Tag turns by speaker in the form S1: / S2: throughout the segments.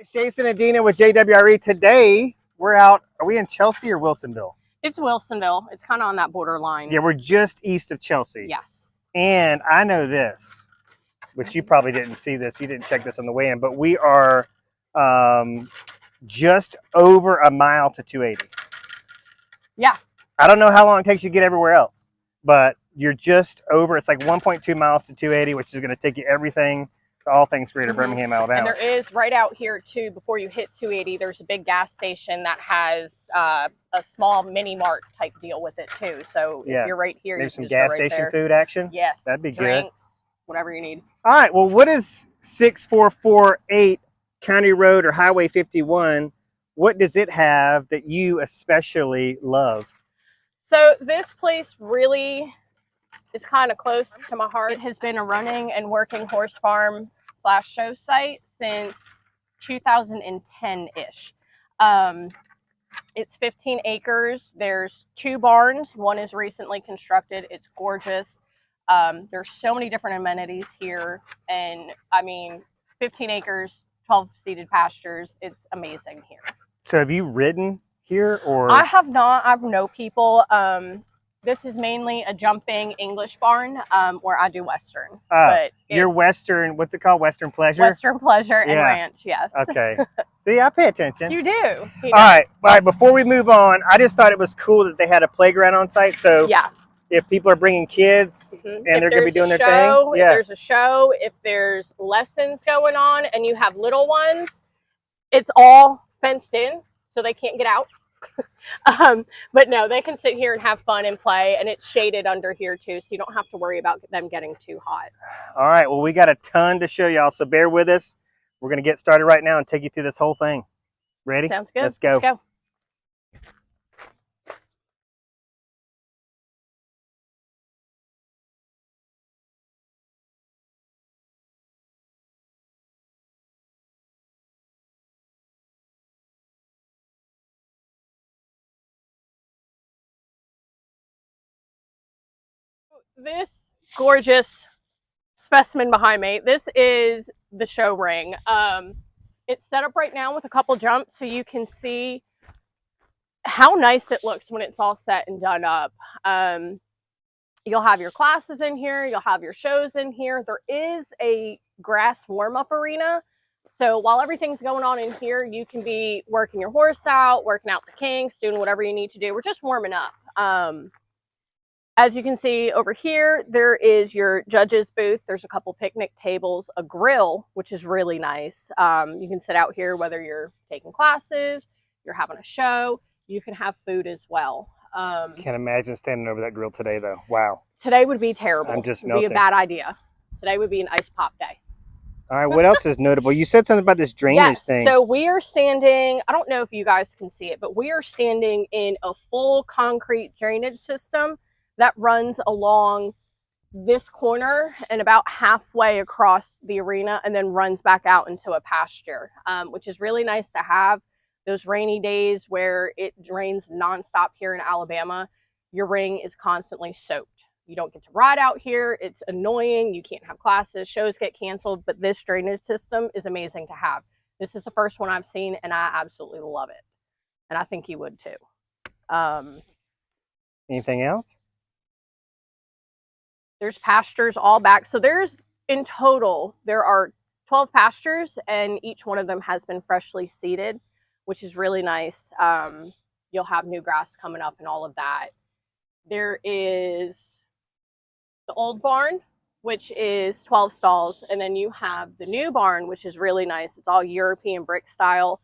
S1: It's Jason and Dina with JWRE. Today, we're out. Are we in Chelsea or Wilsonville?
S2: It's Wilsonville. It's kind of on that borderline.
S1: Yeah, we're just east of Chelsea.
S2: Yes.
S1: And I know this, which you probably didn't see this. You didn't check this on the way in, but we are just over a mile to 280.
S2: Yeah.
S1: I don't know how long it takes you to get everywhere else, but you're just over. It's like 1.2 miles to 280, which is going to take you everything. All things greater Birmingham, Alabama.
S2: And there is right out here too, before you hit 280, there's a big gas station that has a small mini mart type deal with it too. So if you're right here,
S1: maybe some gas station food action.
S2: Yes,
S1: that'd be
S2: drinks,
S1: good.
S2: Whatever you need.
S1: All right. Well, what is 6448 County Road or Highway 51? What does it have that you especially love?
S2: So this place really is kind of close to my heart. It has been a running and working horse farm / show site since 2010-ish. It's 15 acres. There's 2 barns. One is recently constructed. It's gorgeous. There's so many different amenities here. And I mean, 15 acres, 12 seated pastures. It's amazing here.
S1: So have you ridden here or?
S2: I have not. I know people. This is mainly a jumping English barn where I do Western. But
S1: you're Western, what's it called? Western Pleasure?
S2: Western Pleasure and Ranch, yes.
S1: Okay. See, I pay attention.
S2: You do.
S1: All right. Before we move on, I just thought it was cool that they had a playground on site. So yeah, if people are bringing kids and they're going to be doing their thing.
S2: If there's a show, if there's lessons going on and you have little ones, it's all fenced in so they can't get out. But no, they can sit here and have fun and play, and it's shaded under here too, so you don't have to worry about them getting too hot.
S1: All right, well, we got a ton to show y'all, so bear with us. We're going to get started right now and take you through this whole thing. Ready?
S2: Sounds good.
S1: Let's go.
S2: Let's go. This gorgeous specimen behind me, this is the show ring. It's set up right now with a couple jumps so you can see how nice it looks when it's all set and done up. You'll have your classes in here, you'll have your shows in here. There is a grass warm-up arena, so while everything's going on in here, you can be working your horse out, working out the kinks, doing whatever you need to do. We're just warming up. As you can see over here, there is your judges booth. There's a couple picnic tables, a grill, which is really nice. You can sit out here whether you're taking classes, you're having a show, you can have food as well.
S1: Can't imagine standing over that grill today though. Wow.
S2: Today would be terrible.
S1: I'm just
S2: melting. It would be a bad idea. Today would be an ice pop day.
S1: All right, what else is notable? You said something about this drainage thing.
S2: So we are standing, I don't know if you guys can see it, but we are standing in a full concrete drainage system that runs along this corner and about halfway across the arena and then runs back out into a pasture, which is really nice to have. Those rainy days where it rains nonstop here in Alabama, your ring is constantly soaked. You don't get to ride out here. It's annoying. You can't have classes. Shows get canceled, but this drainage system is amazing to have. This is the first one I've seen, and I absolutely love it. And I think you would too.
S1: Anything else?
S2: There's pastures all back. So there's, in total, there are 12 pastures, and each one of them has been freshly seeded, which is really nice. You'll have new grass coming up and all of that. There is the old barn, which is 12 stalls, and then you have the new barn, which is really nice. It's all European brick style.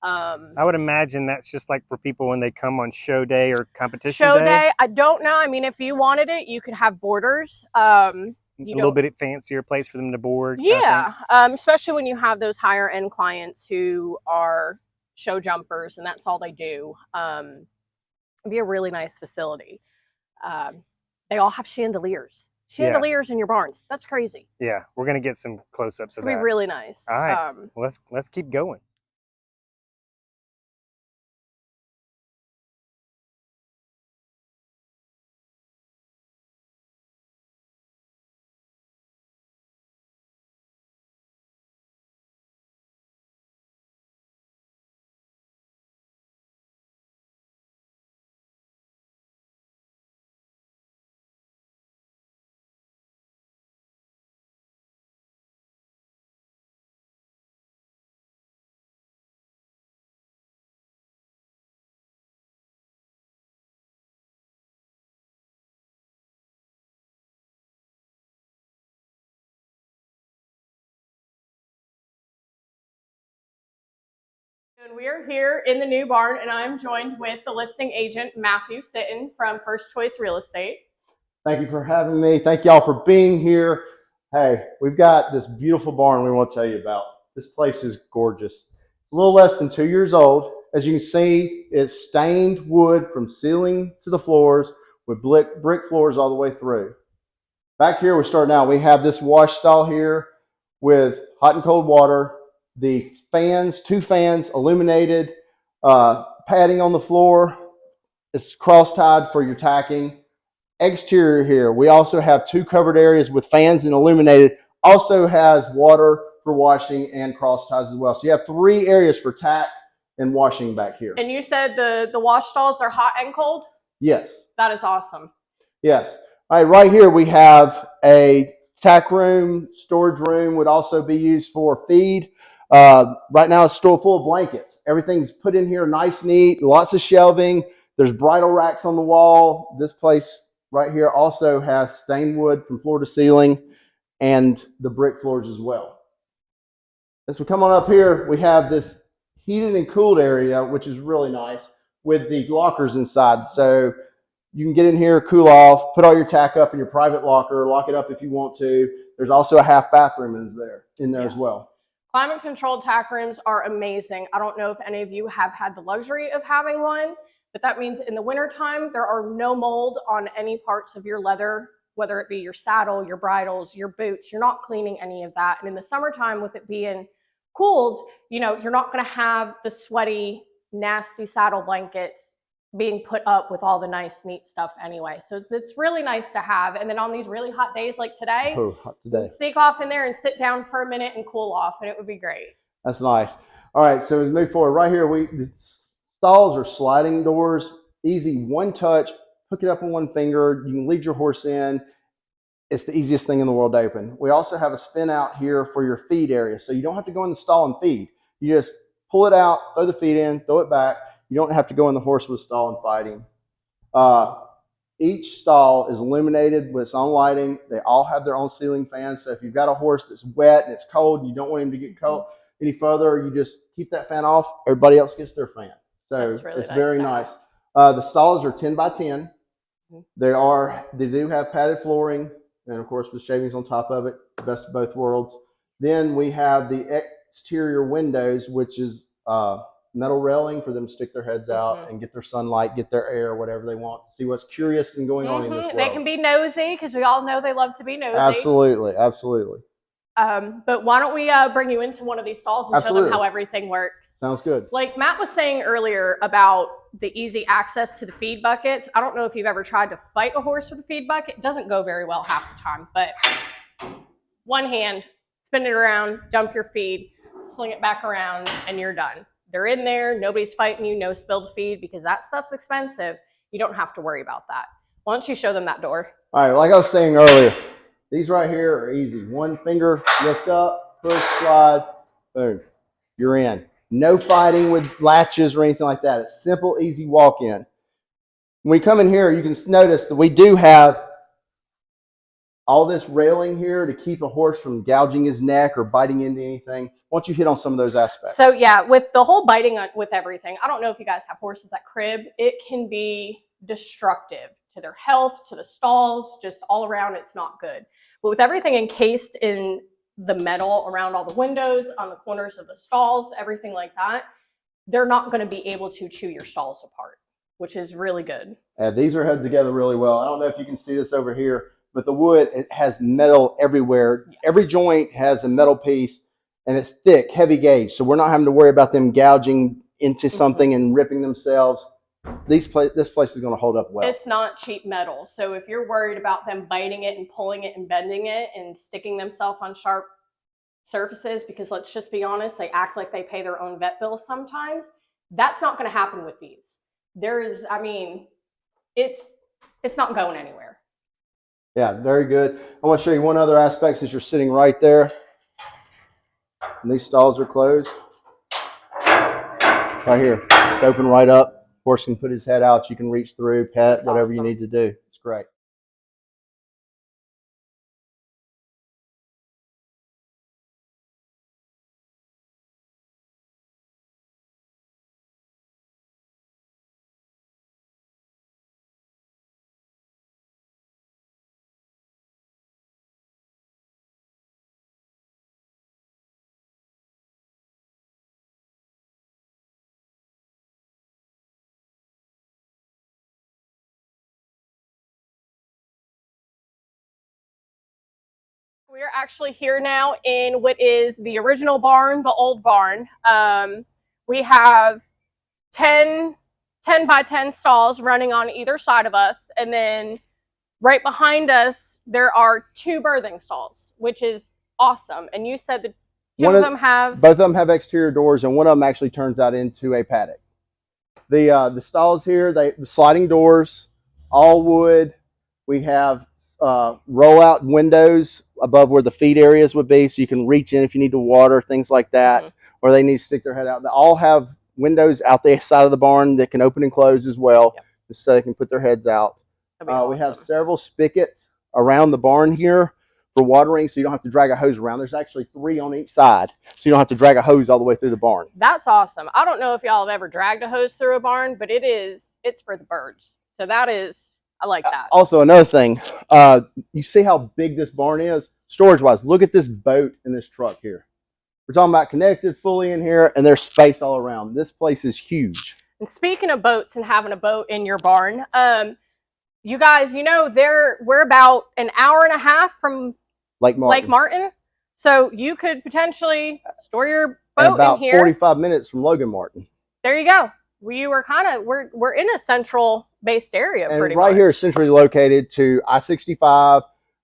S1: I would imagine that's just like for people when they come on show day or competition
S2: show day. I don't know. I mean, if you wanted it, you could have boarders.
S1: A little bit fancier place for them to board.
S2: Yeah, especially when you have those higher end clients who are show jumpers and that's all they do. It'd be a really nice facility. They all have chandeliers. Chandeliers in your barns. That's crazy.
S1: Yeah, we're gonna get some close-ups of that.
S2: It'd be really nice.
S1: All right, let's keep going.
S2: And we are here in the new barn, and I'm joined with the listing agent, Matthew Sitton from First Choice Real Estate.
S3: Thank you for having me. Thank y'all for being here. Hey, we've got this beautiful barn we want to tell you about. This place is gorgeous. It's a little less than 2 years old. As you can see, it's stained wood from ceiling to the floors with brick floors all the way through. Back here, we're starting out. We have this wash stall here with hot and cold water. The fans, 2 fans, illuminated, padding on the floor. It's cross-tied for your tacking. Exterior here, we also have 2 covered areas with fans and illuminated. Also has water for washing and cross ties as well. So you have 3 areas for tack and washing back here.
S2: And you said the wash stalls are hot and cold?
S3: Yes.
S2: That is awesome.
S3: Yes. All right here we have a tack room, storage room would also be used for feed. Right now it's still full of blankets. Everything's put in here nice, neat, lots of shelving. There's bridle racks on the wall. This place right here also has stained wood from floor to ceiling and the brick floors as well. As we come on up here, we have this heated and cooled area, which is really nice, with the lockers inside. So you can get in here, cool off, put all your tack up in your private locker, lock it up if you want to. There's also a half bathroom in there as well.
S2: Climate controlled tack rooms are amazing. I don't know if any of you have had the luxury of having one, but that means in the wintertime, there are no mold on any parts of your leather, whether it be your saddle, your bridles, your boots. You're not cleaning any of that. And in the summertime, with it being cooled, you know, you're not going to have the sweaty, nasty saddle blankets being put up with all the nice, neat stuff anyway. So it's really nice to have. And then on these really hot days like today, sneak off in there and sit down for a minute and cool off, and it would be great.
S3: That's nice. All right, so as we move forward, right here, the stalls are sliding doors, easy, one touch, hook it up with one finger. You can lead your horse in. It's the easiest thing in the world to open. We also have a spin out here for your feed area. So you don't have to go in the stall and feed. You just pull it out, throw the feed in, throw it back. You don't have to go in the horse with stall and fighting. Each stall is illuminated with its own lighting. They all have their own ceiling fans. So if you've got a horse that's wet and it's cold and you don't want him to get cold any further, you just keep that fan off. Everybody else gets their fan. So it's very nice. The stalls are 10 by 10. They do have padded flooring, and of course with shavings on top of it, best of both worlds. Then we have the exterior windows, which is metal railing for them to stick their heads out and get their sunlight, get their air, whatever they want, see what's curious and going on in this world.
S2: They can be nosy, because we all know they love to be nosy.
S3: Absolutely, absolutely.
S2: But why don't we bring you into one of these stalls and show them how everything works?
S3: Sounds good.
S2: Like Matt was saying earlier about the easy access to the feed buckets. I don't know if you've ever tried to fight a horse with a feed bucket. It doesn't go very well half the time, but one hand, spin it around, dump your feed, sling it back around, and you're done. They're in there, nobody's fighting you, no spilled feed, because that stuff's expensive. You don't have to worry about that. Why don't you show them that door? All
S3: right, like I was saying earlier, these right here are easy. One finger, lift up, push, slide, boom, you're in. No fighting with latches or anything like that. It's simple, easy walk-in. When we come in here, you can notice that we do have all this railing here to keep a horse from gouging his neck or biting into anything. Why don't you hit on some of those aspects?
S2: So yeah, with the whole biting with everything, I don't know if you guys have horses that crib. It can be destructive to their health, to the stalls, just all around. It's not good. But with everything encased in the metal around all the windows, on the corners of the stalls, everything like that, they're not going to be able to chew your stalls apart, which is really good.
S3: These are held together really well. I don't know if you can see this over here, but the wood, it has metal everywhere. Yeah. Every joint has a metal piece, and it's thick, heavy gauge. So we're not having to worry about them gouging into something and ripping themselves. This place is going to hold up well.
S2: It's not cheap metal. So if you're worried about them biting it and pulling it and bending it and sticking themselves on sharp surfaces, because let's just be honest, they act like they pay their own vet bills sometimes, that's not going to happen with these. It's not going anywhere.
S3: Yeah, very good. I want to show you one other aspect since you're sitting right there. And these stalls are closed. Right here, just open right up. Horse can put his head out. You can reach through, pet, that's whatever awesome. You need to do. It's great.
S2: We are actually here now in what is the original barn, the old barn. We have 10 by 10 stalls running on either side of us. And then right behind us, there are 2 birthing stalls, which is awesome. And you said that both of them have
S3: exterior doors, and one of them actually turns out into a paddock. The stalls here, the sliding doors, all wood. We have roll-out windows above where the feed areas would be, so you can reach in if you need to water, things like that, or they need to stick their head out. They all have windows out the side of the barn that can open and close as well, just so they can put their heads out. Awesome. We have several spigots around the barn here for watering, so you don't have to drag a hose around. There's actually 3 on each side, so you don't have to drag a hose all the way through the barn.
S2: That's awesome. I don't know if y'all have ever dragged a hose through a barn, but it's for the birds. So I like that.
S3: Also, another thing, you see how big this barn is? Storage-wise, look at this boat and this truck here. We're talking about connected fully in here, and there's space all around. This place is huge.
S2: And speaking of boats and having a boat in your barn, you guys, we're about an hour and a half from Lake Martin. So you could potentially store your boat
S3: about
S2: in here.
S3: 45 minutes from Logan Martin.
S2: There you go. We're in a central based area,
S3: and
S2: pretty
S3: right
S2: much.
S3: Here is centrally located to I-65,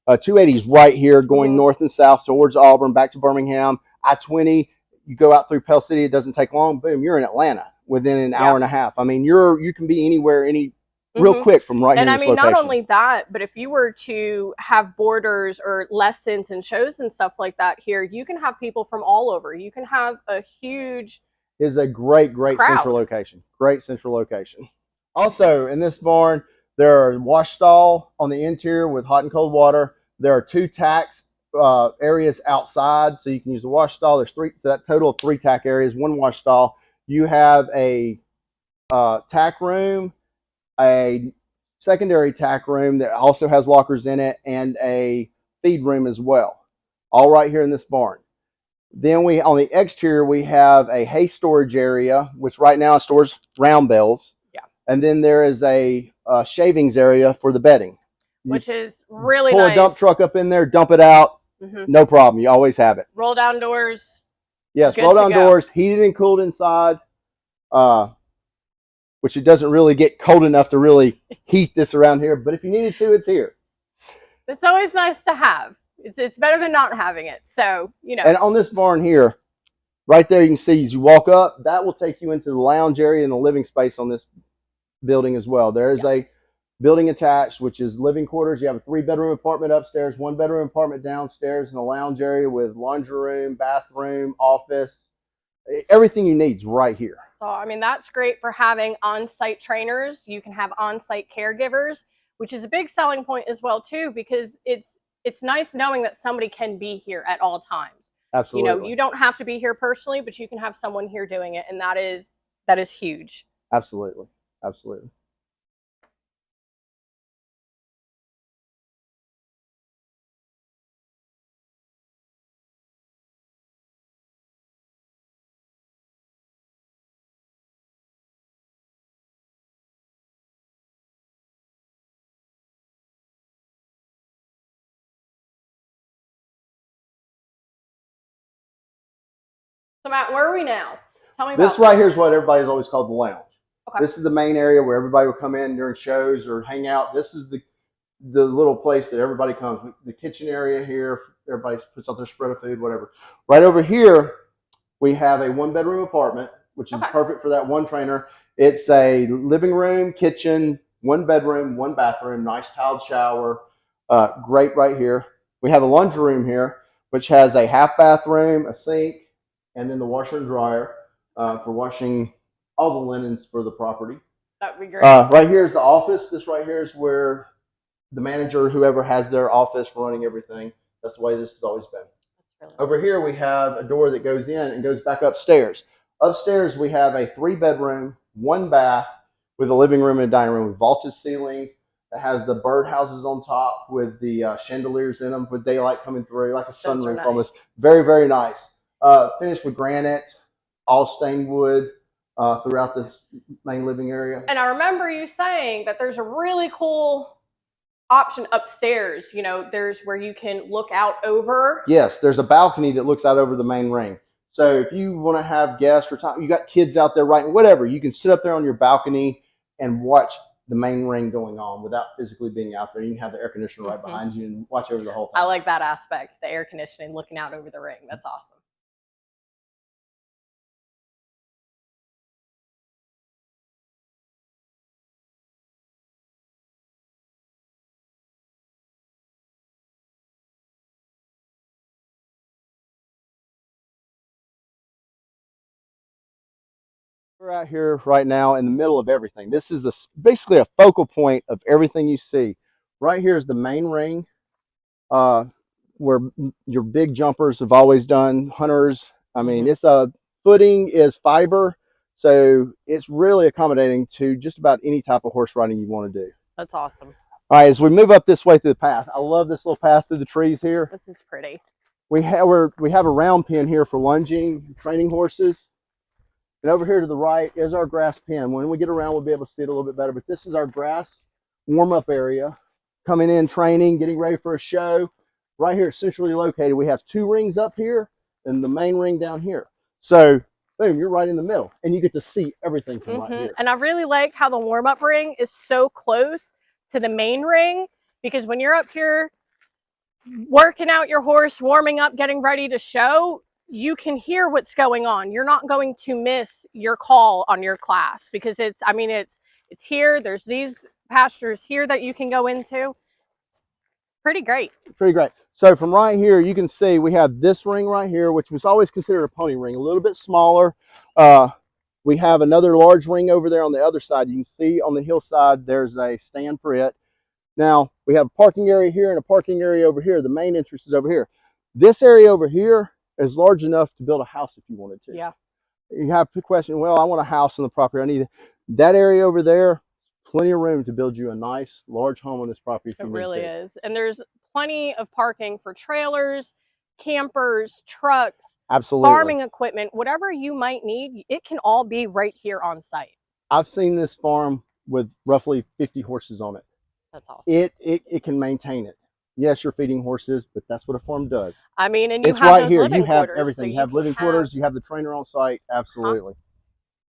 S3: 280 is right here going north and south towards Auburn, back to Birmingham. I-20, you go out through Pell City, it doesn't take long, boom, you're in Atlanta within an hour and a half. I mean, you can be anywhere, real quick from right here.
S2: And I mean, not only that, but if you were to have boarders or lessons and shows and stuff like that here, you can have people from all over. You can have a huge
S3: is a great central location. Great central location. Also, in this barn, there are wash stall on the interior with hot and cold water. There are 2 tacks areas outside, so you can use the wash stall. There's 3, so that total of 3 tack areas, 1 wash stall. You have a tack room, a secondary tack room that also has lockers in it, and a feed room as well. All right here in this barn. Then on the exterior, we have a hay storage area, which right now stores round bales. Yeah. And then there is a shavings area for the bedding.
S2: Which is really nice.
S3: Pull a dump truck up in there, dump it out. No problem. You always have it.
S2: Roll down doors.
S3: Yes, roll down doors, heated and cooled inside, which it doesn't really get cold enough to really heat this around here. But if you needed to, it's here.
S2: It's always nice to have. It's better than not having it. So,
S3: And on this barn here, right there, you can see as you walk up, that will take you into the lounge area and the living space on this building as well. There is a building attached, which is living quarters. You have a 3-bedroom apartment upstairs, 1-bedroom apartment downstairs, and a lounge area with laundry room, bathroom, office. Everything you need is right here.
S2: So, I mean, that's great for having on-site trainers. You can have on-site caregivers, which is a big selling point as well, too, because it's nice knowing that somebody can be here at all times.
S3: Absolutely.
S2: You don't have to be here personally, but you can have someone here doing it, and that is huge.
S3: Absolutely. Absolutely.
S2: So, Matt, where are we now? Tell me about
S3: this. Right here is what everybody's always called the lounge.
S2: Okay.
S3: This is the main area where everybody will come in during shows or hang out. This is the little place that everybody comes. The kitchen area here, everybody puts out their spread of food, whatever. Right over here, we have a 1-bedroom apartment, which is perfect for that 1 trainer. It's a living room, kitchen, 1 bedroom, 1 bathroom, nice tiled shower. Great right here. We have a laundry room here, which has a half bathroom, a sink, and then the washer and dryer for washing all the linens for the property.
S2: That'd be great.
S3: Right here is the office. This right here is where the manager, whoever has their office running everything. That's the way this has always been. Really Over here, we have a door that goes in and goes back upstairs. Upstairs, we have a 3-bedroom, 1 bath with a living room and a dining room with vaulted ceilings. That has the bird houses on top with the chandeliers in them with daylight coming through, like a sunroof almost. Very, very nice. Finished with granite, all stained wood throughout this main living area.
S2: And I remember you saying that there's a really cool option upstairs. You know, there's where you can look out over.
S3: Yes, there's a balcony that looks out over the main ring. So if you want to have guests or time, you got kids out there writing, whatever, you can sit up there on your balcony and watch the main ring going on without physically being out there. You can have the air conditioner right behind you and watch over the whole thing.
S2: I like that aspect, the air conditioning, looking out over the ring. That's awesome.
S3: We're out here right now in the middle of everything. This is basically a focal point of everything you see. Right here is the main ring, where your big jumpers have always done, hunters. I mean, it's a footing is fiber, so it's really accommodating to just about any type of horse riding you want to do.
S2: That's awesome.
S3: All right, as we move up this way through the path, I love this little path through the trees here.
S2: This is pretty.
S3: We have a round pen here for lunging, training horses. And over here to the right is our grass pen. When we get around, we'll be able to see it a little bit better. But this is our grass warm-up area. Coming in, training, getting ready for a show. Right here, centrally located. We have 2 rings up here and the main ring down here. So, boom, you're right in the middle. And you get to see everything from right here.
S2: And I really like how the warm-up ring is so close to the main ring, because when you're up here working out your horse, warming up, getting ready to show, you can hear what's going on. You're not going to miss your call on your class, because it's here. There's these pastures here that you can go into. It's pretty great.
S3: Pretty great. So from right here, you can see we have this ring right here, which was always considered a pony ring, a little bit smaller. We have another large ring over there on the other side. You can see on the hillside, there's a stand for it. Now, we have a parking area here and a parking area over here. The main entrance is over here. This area over here is large enough to build a house if you wanted to.
S2: Yeah.
S3: You have the question, well, I want a house on the property. I need it. That area over there, plenty of room to build you a nice, large home on this property if you need to.
S2: It really is. And there's plenty of parking for trailers, campers, trucks,
S3: absolutely,
S2: farming equipment, whatever you might need. It can all be right here on site.
S3: I've seen this farm with roughly 50 horses on it.
S2: That's awesome.
S3: It can maintain it. Yes, you're feeding horses, but that's what a farm does.
S2: I mean, and you
S3: it's
S2: have
S3: right
S2: those
S3: here.
S2: living
S3: You have
S2: quarters,
S3: everything.
S2: so
S3: You have living quarters. You have the trainer on site. Absolutely.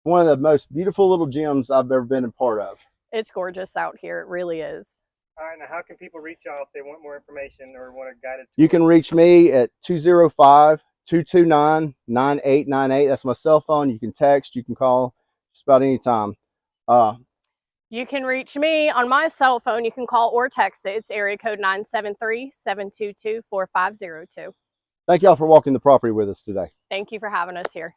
S3: One of the most beautiful little gyms I've ever been a part of.
S2: It's gorgeous out here. It really is.
S1: All right, now how can people reach y'all if they want more information or want a guided tour?
S3: You can reach me at 205-229-9898. That's my cell phone. You can text. You can call just about any time.
S2: You can reach me on my cell phone. You can call or text it. It's area code 973-722-4502.
S3: Thank y'all for walking the property with us today.
S2: Thank you for having us here.